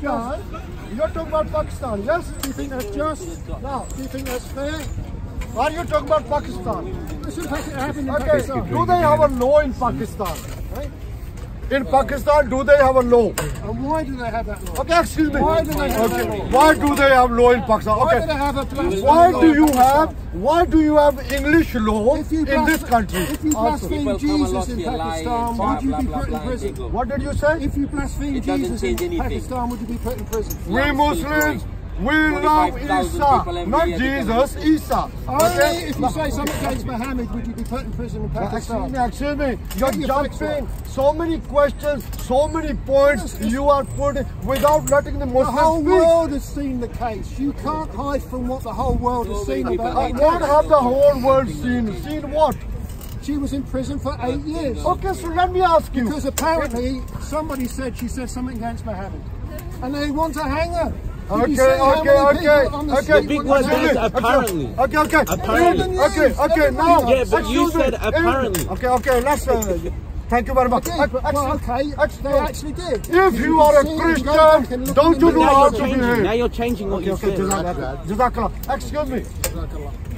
Pakistan. You're talking about Pakistan, yes? Do you think that's just? No. Do you think that's fair? Are you talking about Pakistan? This is happening in Pakistan. Do they have a law in Pakistan? Right? In Pakistan, do they have a law? And why do they have that law? Okay, excuse me. Why do they have that law? Why do they have law in Pakistan? Why Okay. do they have a blasphemy Why do you have English law in this country? If you blaspheme Jesus in Pakistan, would you be put in prison? What did you say? If you blaspheme Jesus in Pakistan, would you be put in prison? We Muslims, we love Isa, not Jesus, Isa. Okay? If you say something against Muhammad, would you be put in prison in Pakistan? Excuse me, you're jumping so many questions, so many points you are putting without letting the Muslims The whole speak. world has seen the case. You can't hide from what the whole world has seen about that What case. have the whole world seen? Seen what? She was in prison for 8 years. Okay, so let me ask you. Because apparently somebody said she said something against Muhammad. And they want to hang her. Okay. The big word is apparently. Okay. Apparently. Okay. Now. Yeah, but you said apparently. Okay. Let's. Thank you very much. They actually did. If you are a Christian, don't you know how to behave? Now you're changing what you said. Jazakallah. Excuse me.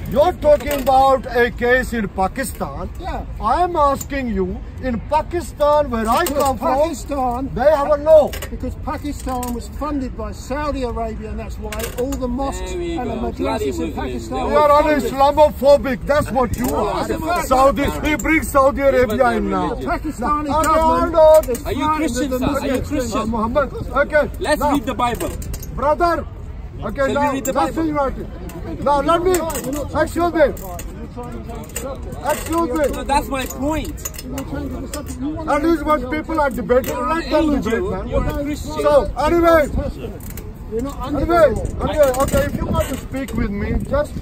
You're talking about a case in Pakistan. Yeah. I am asking you, in Pakistan, where I come from, Pakistan, they have a law. Because Pakistan was funded by Saudi Arabia, and that's why all the mosques and the madrasas in Pakistan. You are all Islamophobic. That's what you are. Saudi. We bring Saudi Arabia in now. The Pakistani government is Are you Christian, sir? Are you Christian? Muhammad. Okay. Let's read the Bible. Brother. Okay, now read the let's Bible? see right. Now let me. Excuse me. No, that's my point. At least when people are debating, let them debate, man. You're a Christian. So, anyway, Okay. okay, if you want to speak with me, just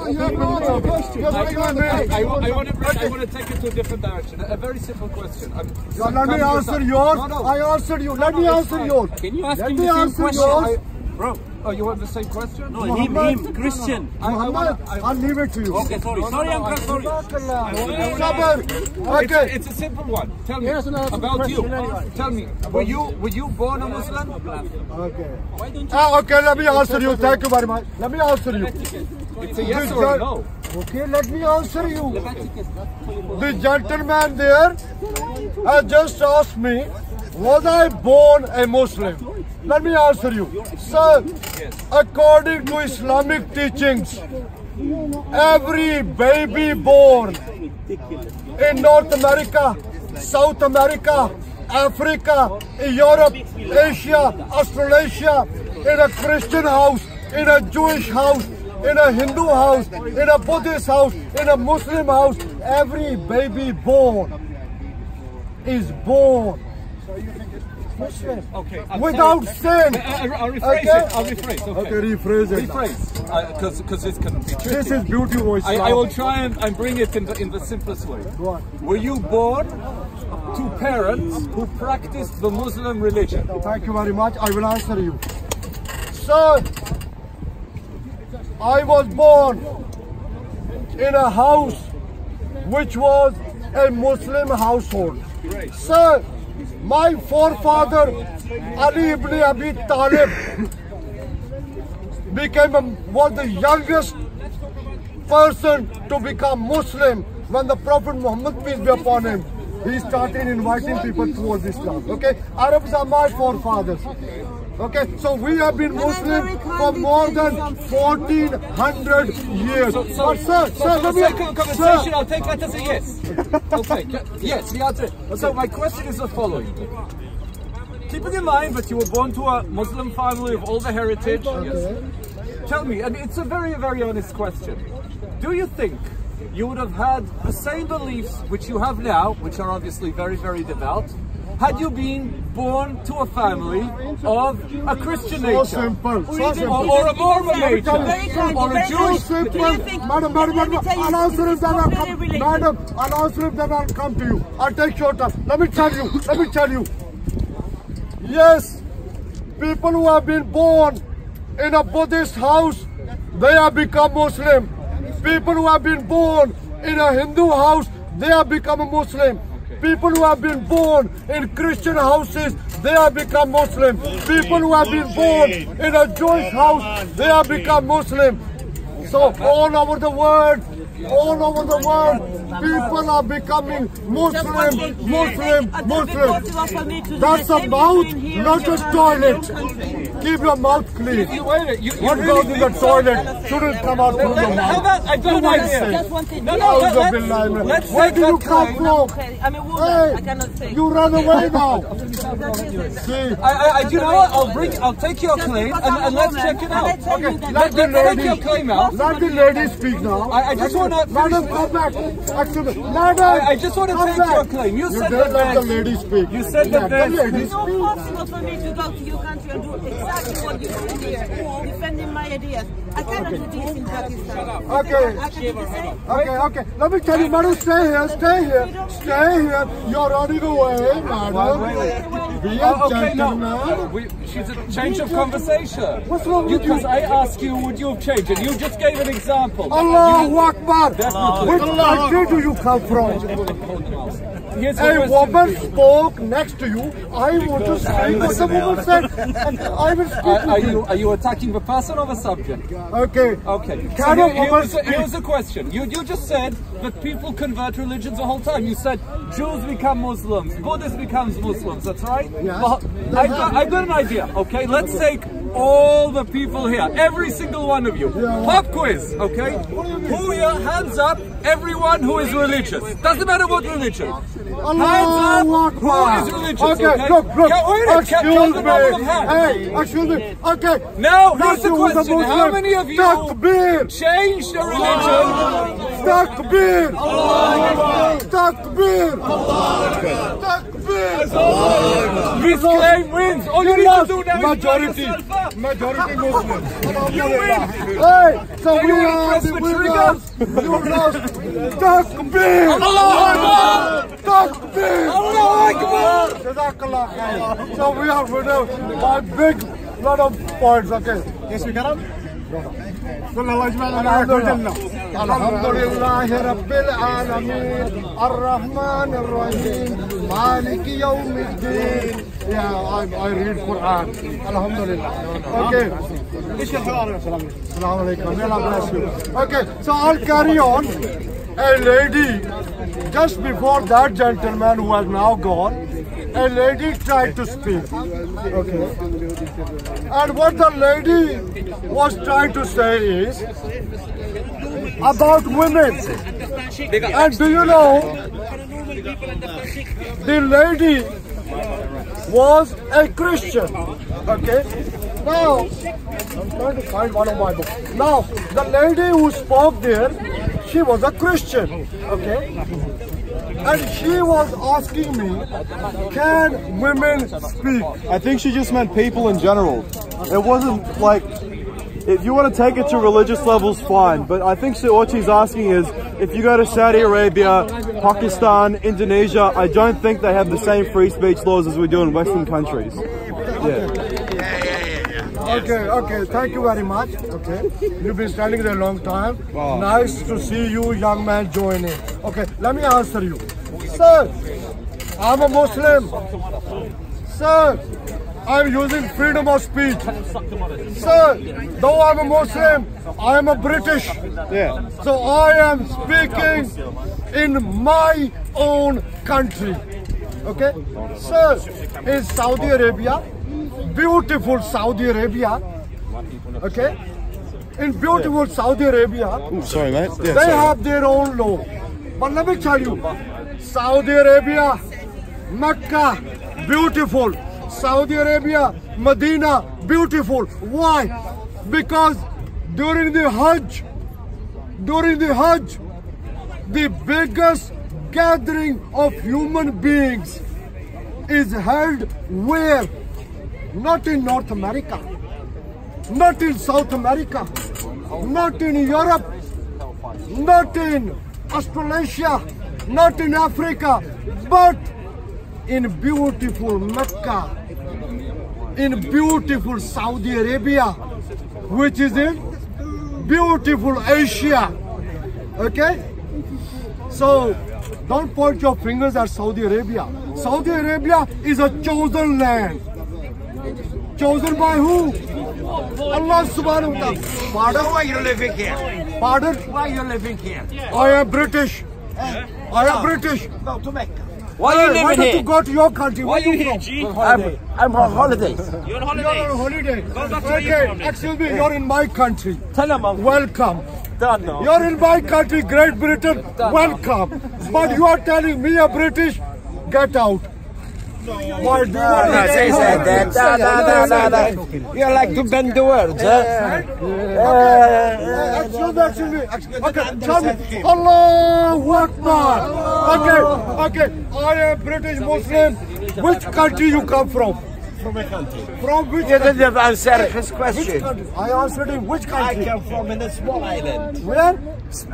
You have no answer the question. I want to take it to a different direction. A very simple question. let me answer yours. I answered you. Let me answer yours. Can you ask Let him me the same answer question? yours. Bro, you want the same question? No, him, Christian. I'll leave it to you. Okay, sorry, Uncle, sorry. Okay. It's a simple one. Tell me about you. Tell me, were you born a Muslim? Okay. Okay, let me answer you. Thank you very much. Let me answer you. It's a yes or a no. Okay, let me answer you. The gentleman there has just asked me, was I born a Muslim? Let me answer you. Sir, according to Islamic teachings, every baby born in North America, South America, Africa, Europe, Asia, Australasia, in a Christian house, in a Jewish house, in a Hindu house, in a Buddhist house, in a Muslim house, every baby born is born Muslim. Okay. Without sin. I'll rephrase it. I'll rephrase. Okay, rephrase it. Rephrase. Because this can be tricky. This is beautiful. I will try and bring it in the simplest way. Go on. Were you born to parents who practiced the Muslim religion? Thank you very much. I will answer you. Sir, I was born in a house which was a Muslim household. Great. Sir, my forefather Ali ibn Abi Talib was the youngest person to become Muslim when the Prophet Muhammad, peace be upon him, he started inviting people towards Islam. Okay, Arabs are my forefathers. Okay, so we have been Muslim for more than 1400 years. So let me conversation, I'll take that as a yes. Okay, yes, the answer. So my question is the following. Keeping in mind that you were born to a Muslim family of all the heritage, tell me, and it's a very, very honest question. Do you think you would have had the same beliefs which you have now, which are obviously very, very devout, had you been born to a family of a Christian nature? So simple. Or a Mormon nature? Or a Jewish? Madam, I'll answer it, then I'll come. Madam, I'll answer it, then I'll come to you. I'll take your time. Let me tell you. Yes, people who have been born in a Buddhist house, they have become Muslim. People who have been born in a Hindu house, they have become a Muslim. People who have been born in Christian houses, they have become Muslim. People who have been born in a Jewish house, they have become Muslim. So all over the world, people are becoming Muslim. That's a mouth, not a toilet. Keep your mouth clean. What goes in the toilet shouldn't come out through your mouth. I don't idea. Just one thing. Let's Where take did you that come claim. from? Okay, I'm a woman. Hey, I cannot say. you run away now. See, You know what? I'll take your claim and let's check it out. okay, Let's take your claim out. let the lady speak now. I just want to. Madam, come back. Excuse me. Madam, I just want to come take back. your claim. You said don't let the that. lady speak. You said Let that the lady It's not speak. possible for me to go to your country and do exactly what you do here, defending my ideas. I cannot do this in Pakistan. Okay. I can do the same. Okay. Let me tell you, madam, stay here. You're running away, madam. Be a Okay, no. gentleman. She's a change of conversation. What's wrong with you? Because I asked you, would you have changed? And you just gave an example. Allahu Akbar. Definitely. Which country do you come from? Here's the A question woman to you. spoke next to you. I want to say what the woman said. And I will speak with you. Are you attacking the person or the subject? Okay. Okay. So Can a woman here's speak? the question. You just said that people convert religions the whole time. You said Jews become Muslims, Buddhists becomes Muslims. That's right? Yes. Well, I've got an idea. Okay, let's take all the people here, every single one of you. Pop quiz. Okay. Who here? Hands up. Everyone who is religious. Doesn't matter what religion. Hands up. Who is religious? Okay, look. Excuse me. Hey, excuse me. Okay. Now, here's the Who is a question. How Muslim? many of you Takbir. changed the religion? Takbir. Takbir. Takbir. This claim wins. All you need to do now is Majority. back yourself up. Majority Muslim. You win. Hey, so Can we you are press the the winners. You lost. Takbir. Takbir. Jazakallah khair. So we are winners by big lot of points. Okay. Yes, we got him. Alhamdulillah Rabbil Alameen Ar-Rahman Ar-Rahim Maliki Yawmiddin. Yeah, I read Quran. Alhamdulillah. Okay. Assalamu alaikum. May Allah bless you. Okay, so I'll carry on. A lady, just before that gentleman who has now gone, a lady tried to speak. Okay. And what the lady was trying to say is about women. And do you know, the lady was a Christian. Okay. Now, I'm trying to find one of my books. Now, the lady who spoke there, she was a Christian. Okay. And she was asking me, can women speak? I think she just meant people in general. It wasn't like, if you want to take it to religious levels, fine. But I think what she's asking is, if you go to Saudi Arabia, Pakistan, Indonesia, I don't think they have the same free speech laws as we do in Western countries. Yeah. Okay, thank you very much. Okay, you've been standing there a long time. Wow. Nice to see you, young man, joining. Okay, let me answer you. Sir, I'm a Muslim. Sir, I'm using freedom of speech. Sir, though I'm a Muslim, I am a British. Yeah. So I am speaking in my own country. Okay? Sir, in Saudi Arabia, beautiful Saudi Arabia, okay? In beautiful Saudi Arabia, Sorry, mate. Yeah, they have their own law. But let me tell you, Saudi Arabia, Mecca, beautiful. Saudi Arabia, Medina, beautiful. Why? Because during the Hajj, the biggest gathering of human beings is held where? Not in North America, not in South America, not in Europe, not in Australasia, not in Africa, but in beautiful Mecca, in beautiful Saudi Arabia, which is in beautiful Asia. Okay? So Don't point your fingers at Saudi Arabia. Saudi Arabia is a chosen land. Chosen by who? Allah subhanahu wa ta'ala. Pardon? Why are you living here? Pardon? Why are you living here? I am British. I am British. Go to Mecca. Why are you Why living don't here? you go to your country? Why are you here, G? I'm on holidays. You're on You're on holiday. holiday. Okay, excuse me, you're in my country. Tell them I'm Welcome. done now. You're in my country, Great Britain. Welcome. But you are telling me a British, get out. Why do you want to Say that. You like to bend the words, huh? Excuse me. Okay, tell me. Allahu Akbar. Okay. I am British Muslim. Which country you come from? From a country. From which You country? didn't answer his Which question. country? I answered him. Which I country? come from a small island. Where?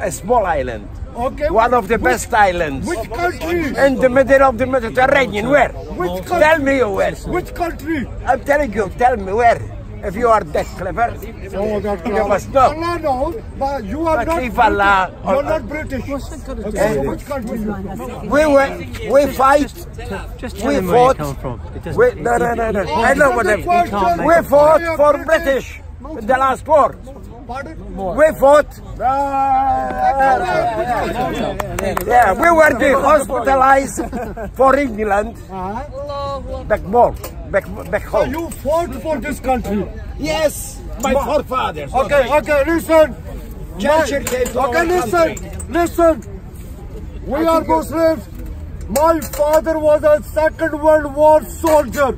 A small island. Okay. One of the best islands. Which country? In the middle of the Mediterranean. Where? Which country? Tell me where. Which country? I'm telling you, tell me where. If you are that clever, Oh, that you must know. Allah knows, but you are But not if British. Allah- You're not British. Okay, which country you from? We fight. We fought. No. I know what I'm. We fought for British in the last war. Pardon? We fought. Yeah, we were hospitalized for England. Back home. You fought for this country. Yes, my forefathers. Okay, listen. Churchill came to our Listen. We are Muslims. My father was a Second World War soldier.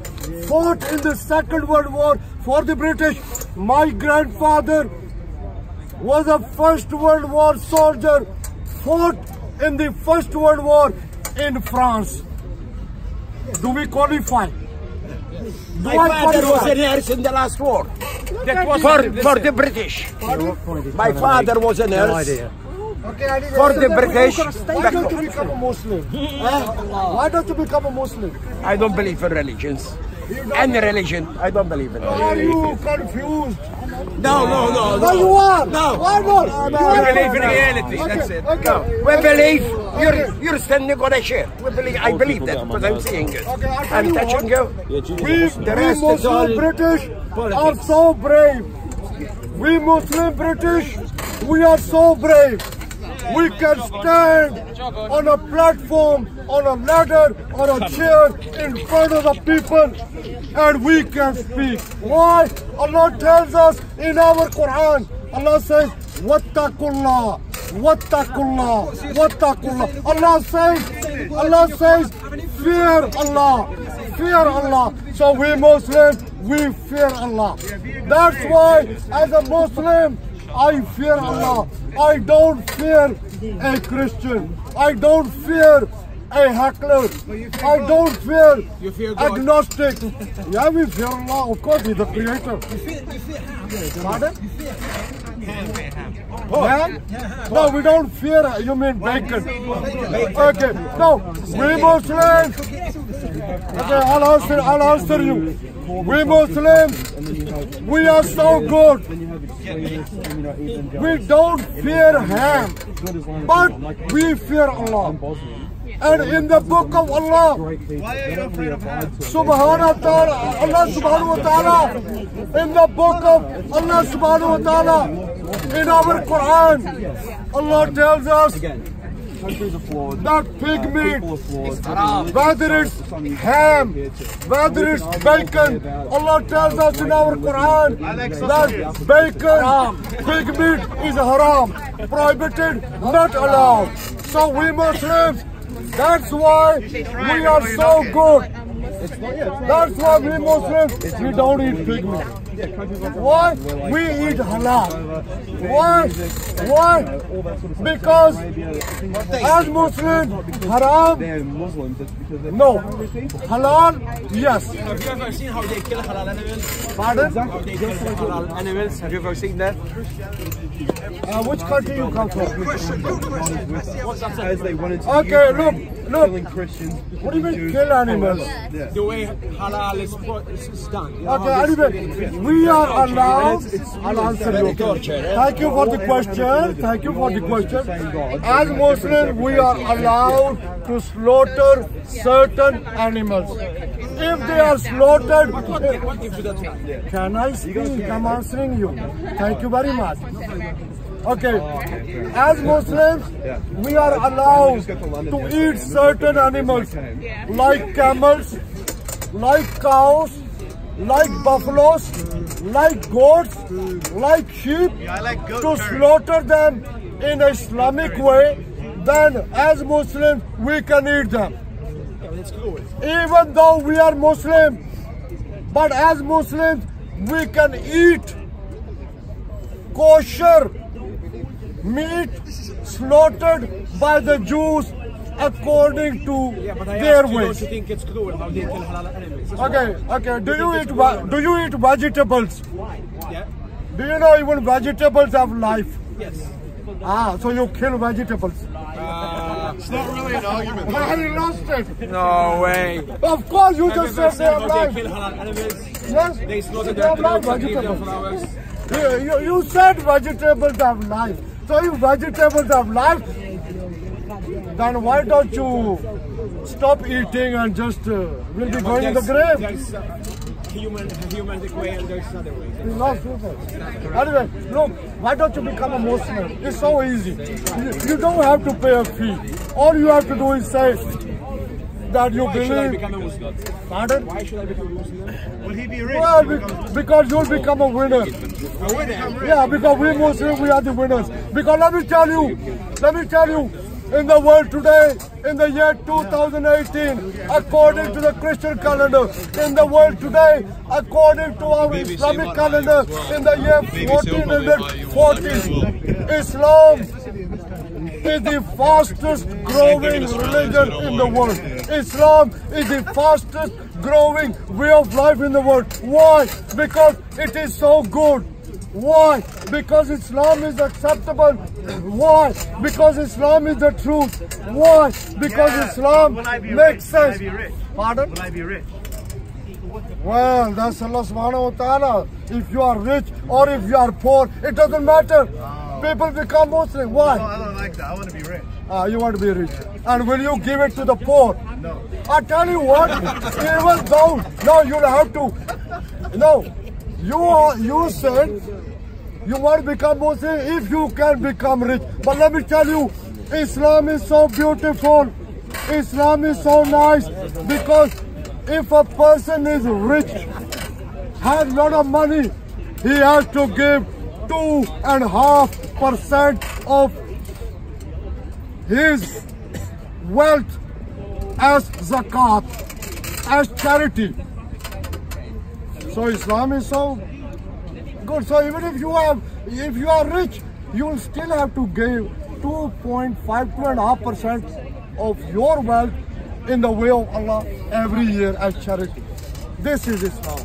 Fought in the Second World War for the British. My grandfather was a First World War soldier. Fought in the First World War in France. Do we qualify? My father was a nurse in the last war. That was for the British. My father was a nurse for the British. Why don't you become a Muslim? Why don't you become a Muslim? I don't believe in religions. Any religion, I don't believe in. Are you confused? No. No, you are. No. Why not? We believe in reality. That's it. Okay. We believe you're standing on a chair. I believe that because I'm seeing it. I'm touching you. We Muslim British are so brave. We Muslim British, we are so brave. We can stand on a platform, on a ladder, on a chair in front of the people and we can speak. Why? Allah tells us in our Quran, Allah says, Wattaqullah, Wattaqullah, Wattaqullah. Allah says, fear Allah, fear Allah. So we Muslims, we fear Allah. That's why as a Muslim, I fear Allah. I don't fear a Christian. I don't fear a heckler. I don't fear agnostic. Yeah, we fear Allah. Of course, He's the creator. Pardon? Ham? No, we don't fear. You mean bacon? Okay. No, we Muslims. Okay, I'll answer you. We Muslims, we are so good. We don't fear ham, but we fear Allah. And in the book of Allah, Subhanahu wa ta'ala, in the book of Allah Subhanahu wa ta'ala, in our Quran, Allah tells us that pig meat, whether it's ham, whether it's bacon, Allah tells us in our Quran that bacon, pig meat is haram, prohibited, not allowed. So we Muslims, that's why we are so good. That's why we Muslims, we don't eat pig meat. Why? We eat halal. Why? Because as Muslims, haram, no. Halal, yes. Have you ever seen how they kill halal animals? Pardon? How they kill halal animals? Have you ever seen that? Which country you come from? As they wanted to Okay, look, killing Christians. What do you mean kill animals? The way halal is done. Okay, anyway, we are allowed. I'll answer you. Thank you for the question. Thank you for the question. As Muslims, we are allowed to slaughter certain animals. If they are slaughtered, can I speak? I'm answering you. Thank you very much. Okay, as Muslims, we are allowed to eat certain animals like camels, like cows, like buffaloes, like goats, like sheep, to slaughter them in an Islamic way. Then as Muslims, we can eat them. Even though we are Muslim, but as Muslims, we can eat kosher meat slaughtered by the Jews according to their ways. Don't you think it's cruel how they kill halal animals? Okay. Do you eat vegetables? Yeah. Do you know even vegetables have life? Yes. So you kill vegetables. It's not really an argument. Why you lost it? No way. Of course, you just said they have They life. kill halal animals. Yes, They slaughter they their have life, throats and eat their vegetables. flowers. You said vegetables have life. So if vegetables have life, then why don't you stop eating and just will be going in the grave? There's human way and there's another way. We lost people. Anyway, look, why don't you become a Muslim? It's so easy. You don't have to pay a fee. All you have to do is say that you Why should I believe. become a Muslim? Pardon? Why should I become a Muslim? Will he be rich? Well, because you'll become a winner. Yeah, because we Muslims, we are the winners. Because let me tell you, in the world today, in the year 2018, according to the Christian calendar, in the world today, according to our Islamic calendar, in the year 1440, Islam is the fastest growing religion in the world. Islam is the fastest growing way of life in the world. Why? Because it is so good. Why? Because Islam is acceptable. Why? Because Islam is the truth. Why? Because Islam makes sense. Pardon? Will I be rich? Well, that's Allah subhanahu wa ta'ala. If you are rich or if you are poor, it doesn't matter. People become Muslim. Why? I don't like that. I want to be rich. You want to be rich. And will you give it to the poor? No. I tell you what, even though, no, you'll have to. No, you said you want to become Muslim if you can become rich. But let me tell you, Islam is so beautiful. Islam is so nice because if a person is rich, has a lot of money, he has to give 2.5% of his wealth as zakat, as charity. So Islam is so good. So even if you are rich, you will still have to give 2.5% of your wealth in the way of Allah every year as charity. This is Islam.